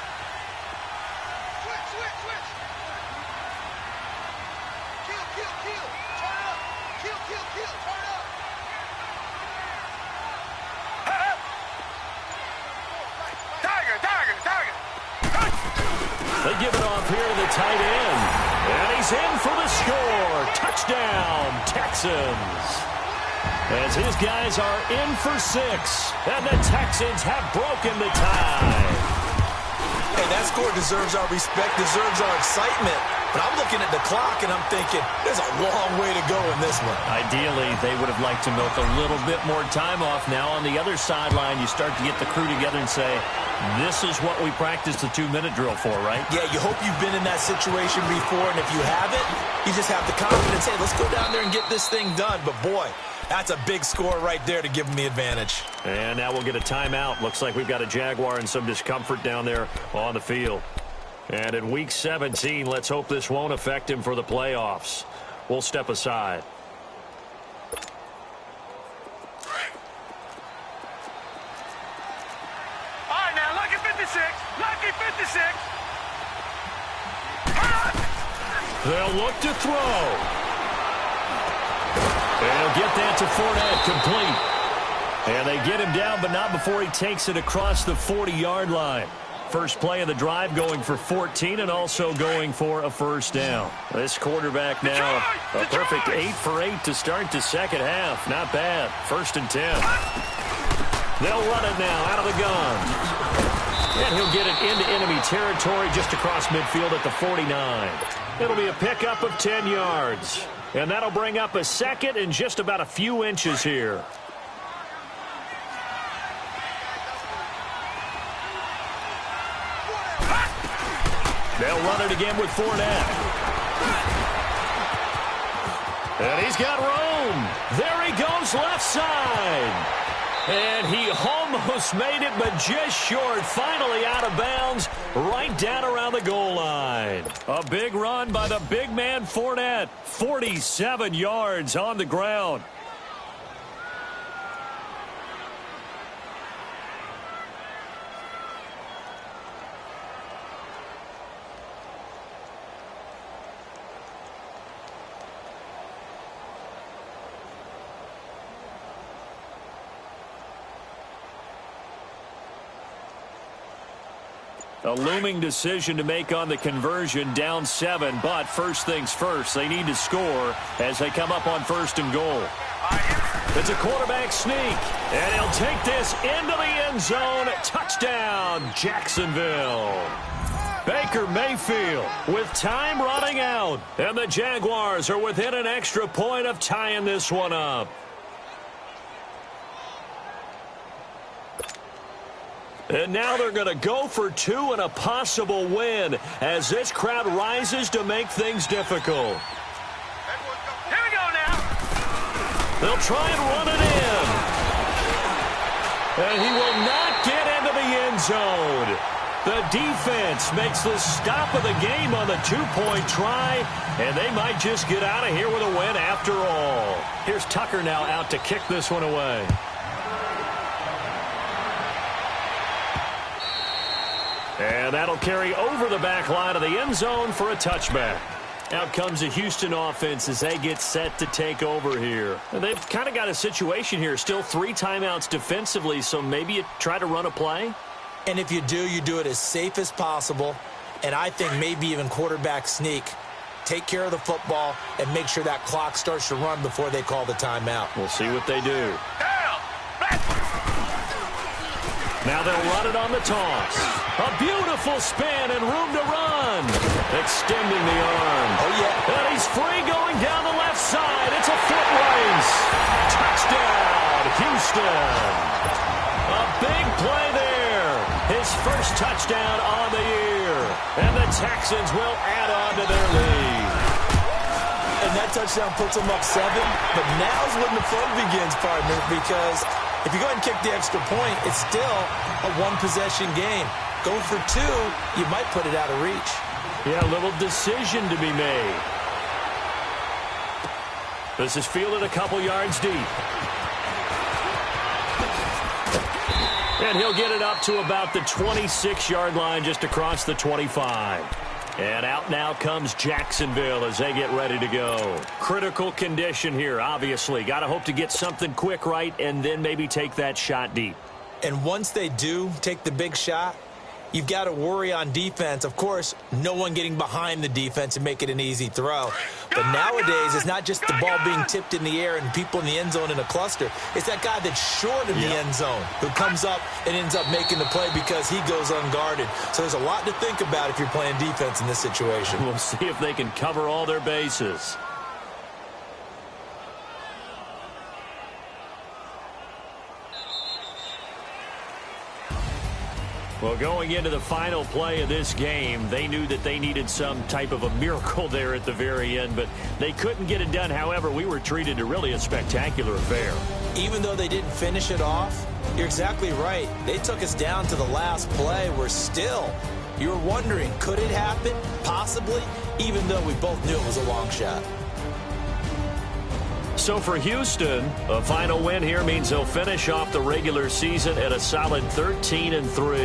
They give it off here to the tight end. And he's in for the score. Touchdown, Texans. As his guys are in for 6. And the Texans have broken the tie. Hey, that score deserves our respect, deserves our excitement. But I'm looking at the clock, and I'm thinking, there's a long way to go in this one. Ideally, they would have liked to milk a little bit more time off. Now, on the other sideline, you start to get the crew together and say, this is what we practiced the 2-minute drill for, right? Yeah, you hope you've been in that situation before, and if you haven't, you just have the confidence, hey, let's go down there and get this thing done. But, boy, that's a big score right there to give them the advantage. And now we'll get a timeout. Looks like we've got a Jaguar and some discomfort down there on the field. And in Week 17, let's hope this won't affect him for the playoffs. We'll step aside. All right, now, lucky 56. Lucky 56. They'll look to throw. They'll get that to Fournette, complete. And they get him down, but not before he takes it across the 40-yard line. First play of the drive going for 14 and also going for a first down. This quarterback now a perfect 8 for 8 to start the second half. Not bad. 1st and 10. They'll run it now out of the gun. And he'll get it into enemy territory just across midfield at the 49. It'll be a pickup of 10 yards. And that'll bring up a second and just about a few inches here. They'll run it again with Fournette. And he's got room. There he goes left side. And he almost made it, but just short. Finally out of bounds, right down around the goal line. A big run by the big man Fournette. 47 yards on the ground. A looming decision to make on the conversion, down 7, but first things first, they need to score as they come up on 1st and goal. It's a quarterback sneak, and he'll take this into the end zone. Touchdown, Jacksonville. Baker Mayfield with time running out, and the Jaguars are within an extra point of tying this one up. And now they're going to go for 2 and a possible win as this crowd rises to make things difficult. Here we go now. They'll try and run it in. And he will not get into the end zone. The defense makes the stop of the game on the 2-point try, and they might just get out of here with a win after all. Here's Tucker now out to kick this one away. And that'll carry over the back line of the end zone for a touchback. Out comes the Houston offense as they get set to take over here. And they've kind of got a situation here. Still 3 timeouts defensively, so maybe you try to run a play? And if you do it as safe as possible. And I think maybe even quarterback sneak. Take care of the football and make sure that clock starts to run before they call the timeout. We'll see what they do. Now they'll run it on the toss. A beautiful spin and room to run. Extending the arm. Oh, yeah. And he's free going down the left side. It's a foot race. Touchdown, Houston. A big play there. His first touchdown on the year. And the Texans will add on to their lead. And that touchdown puts them up 7. But now's when the fun begins, partner, because if you go ahead and kick the extra point, it's still a 1-possession game. Go for 2, you might put it out of reach. Yeah, a little decision to be made. This is fielded a couple yards deep. And he'll get it up to about the 26-yard line just across the 25. And out now comes Jacksonville as they get ready to go. Critical condition here, obviously. Got to hope to get something quick right and then maybe take that shot deep. And once they do take the big shot, you've got to worry on defense. Of course, no one getting behind the defense and make it an easy throw. But nowadays, it's not just the ball being tipped in the air and people in the end zone in a cluster. It's that guy that's short in the end zone who comes up and ends up making the play because he goes unguarded. So there's a lot to think about if you're playing defense in this situation. We'll see if they can cover all their bases. Well, going into the final play of this game, they knew that they needed some type of a miracle there at the very end, but they couldn't get it done. However, we were treated to really a spectacular affair. Even though they didn't finish it off, you're exactly right. They took us down to the last play. We're still, you were wondering, could it happen? Possibly, even though we both knew it was a long shot. So for Houston, a final win here means they'll finish off the regular season at a solid 13-3.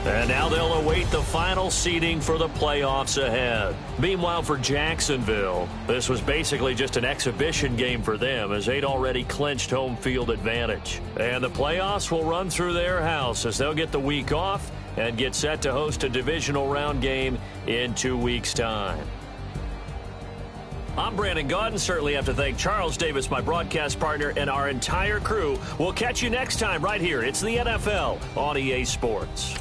And now they'll await the final seeding for the playoffs ahead. Meanwhile, for Jacksonville, this was basically just an exhibition game for them as they'd already clinched home field advantage. And the playoffs will run through their house as they'll get the week off and get set to host a divisional round game in 2 weeks' time. I'm Brandon Gaudin. Certainly have to thank Charles Davis, my broadcast partner, and our entire crew. We'll catch you next time right here. It's the NFL on EA Sports.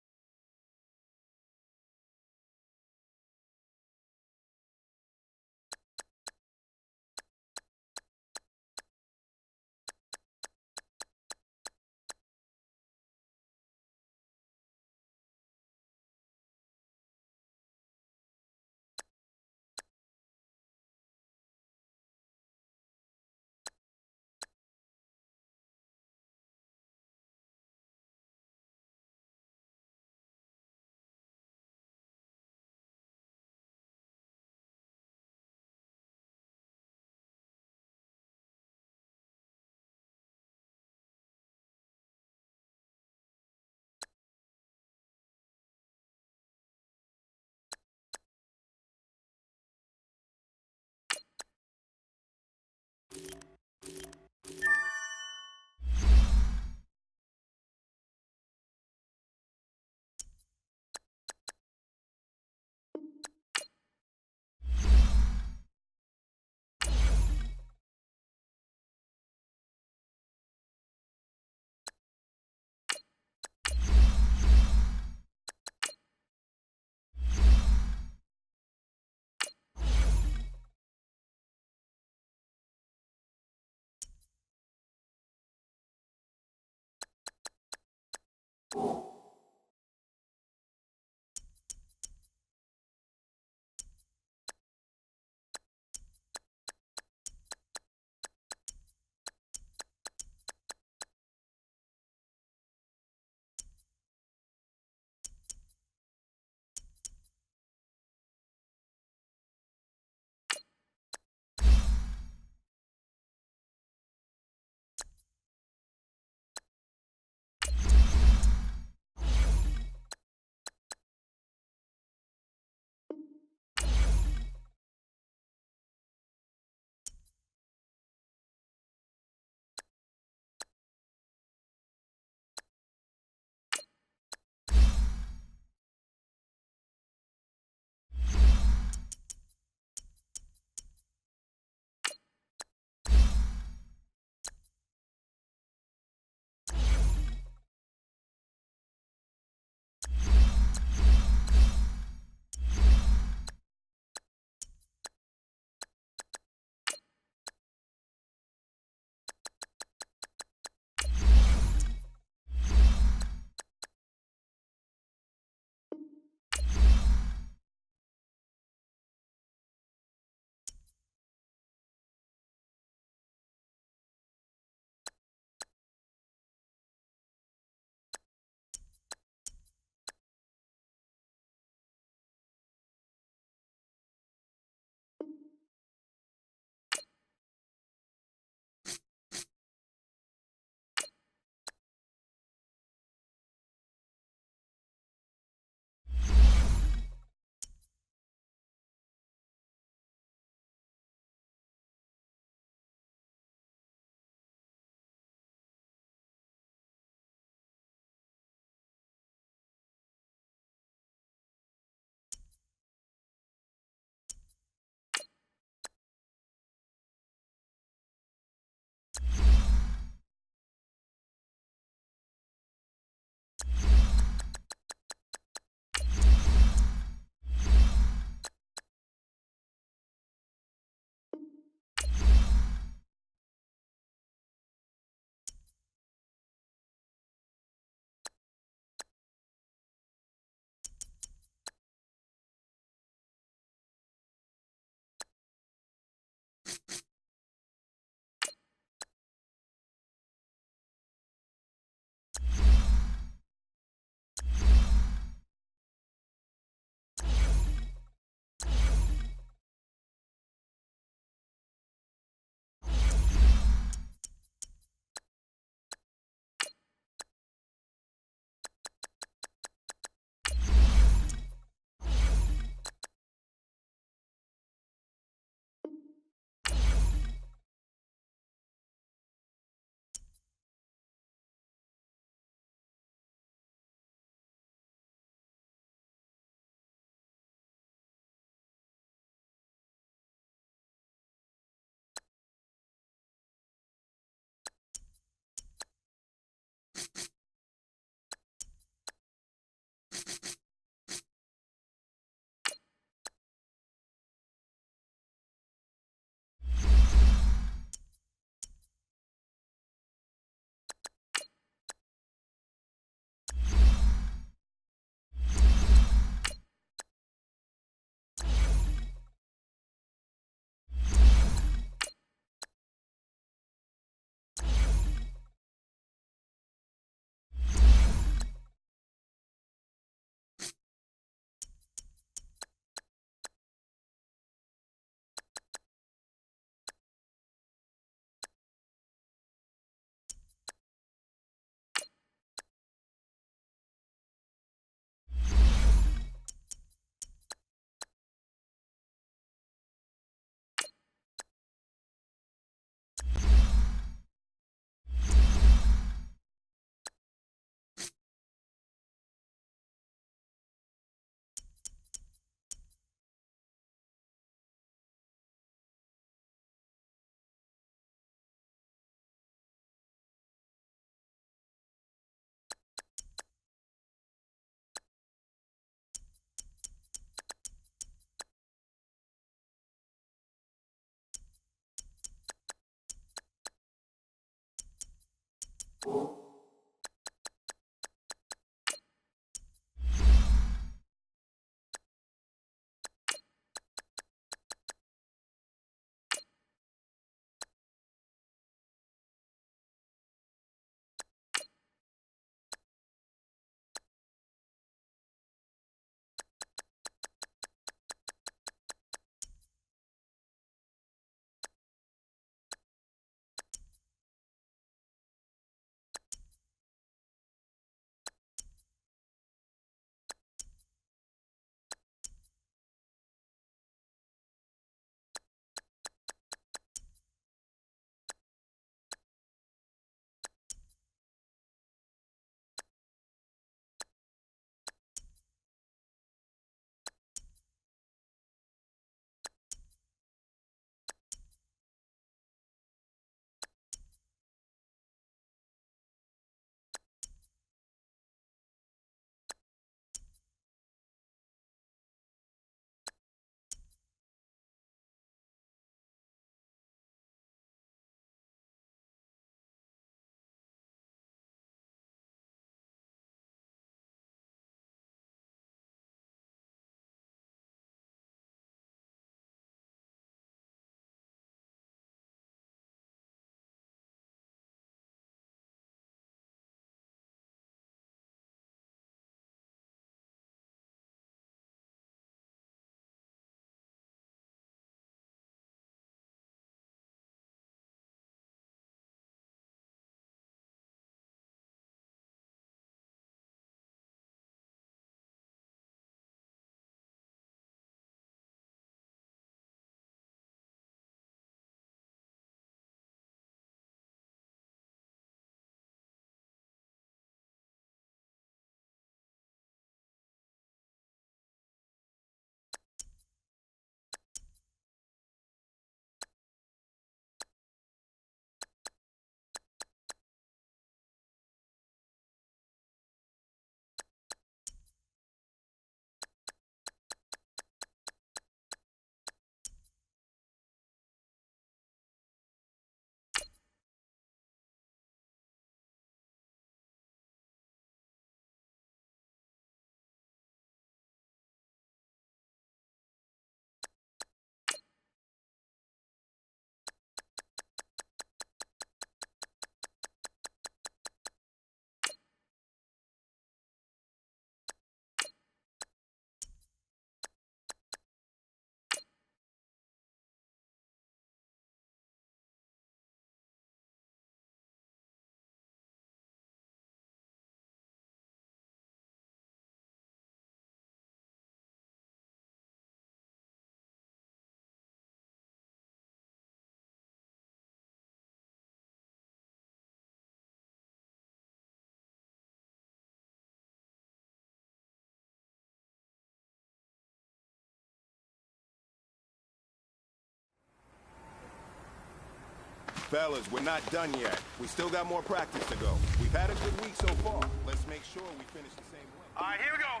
Fellas, we're not done yet. We still got more practice to go. We've had a good week so far. Let's make sure we finish the same way. All right, here we go.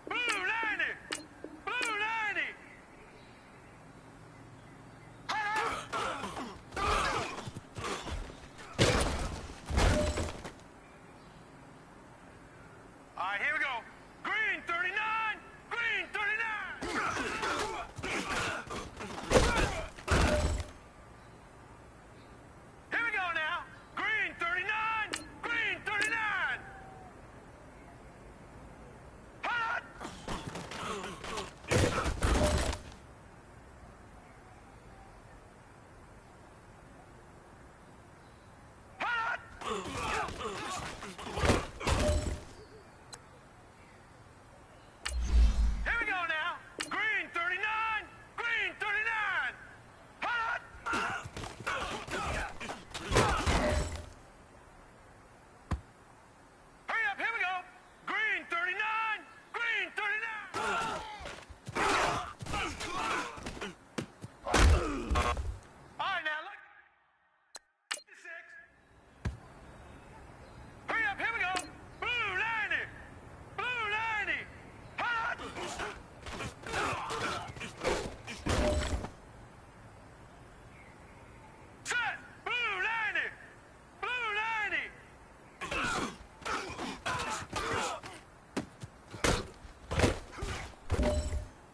Blue 90! Blue 90! All right, here we go. Green 39! Green 39! Here we go now. Green 39! Green 39! Hot! Hot! Here we go now. Green 39. Green 39. Hot! Hurry up. Here we go. Green 39. Green 39. All right, now look. 56. Hurry up. Here we go. Blue 90. Blue 90. Hot! Set! Blue 90! Blue 90!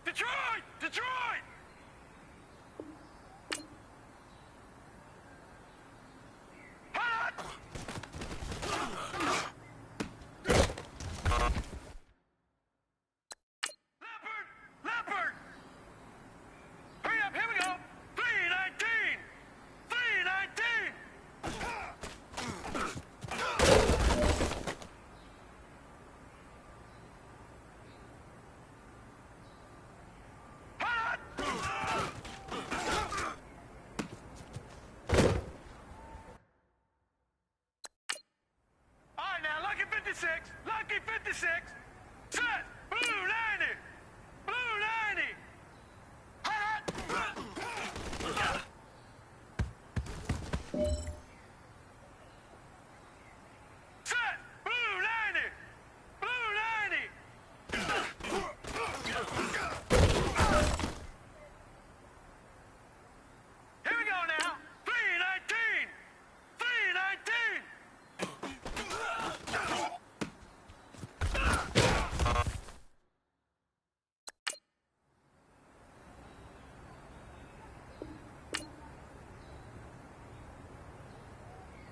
Detroit! Detroit! Hot! Leopard! Leopard! Hurry up, here we go! 319! 319! Hot! All right, now, Lucky 56! Lucky 56! Set! Blue 90! Blue 90! Hot! Set! Blue 90! Blue 90! Here we go now. 319! 319!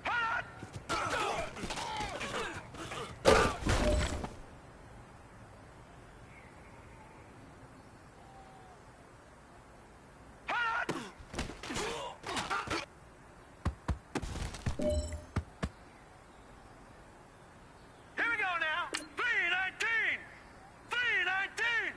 Hot! Hot! Here we go now. 319! 319!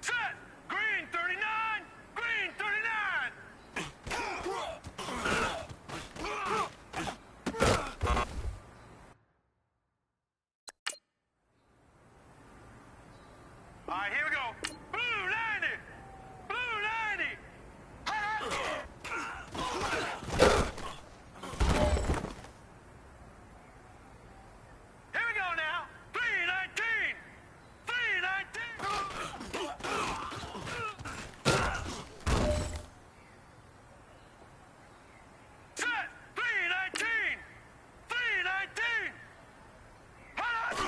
Set! Green 39! Green 39! All right, here we go. Blue 90! Blue 90! Hot! Here we go now. 319! 319! Set! 319! 319! Hot!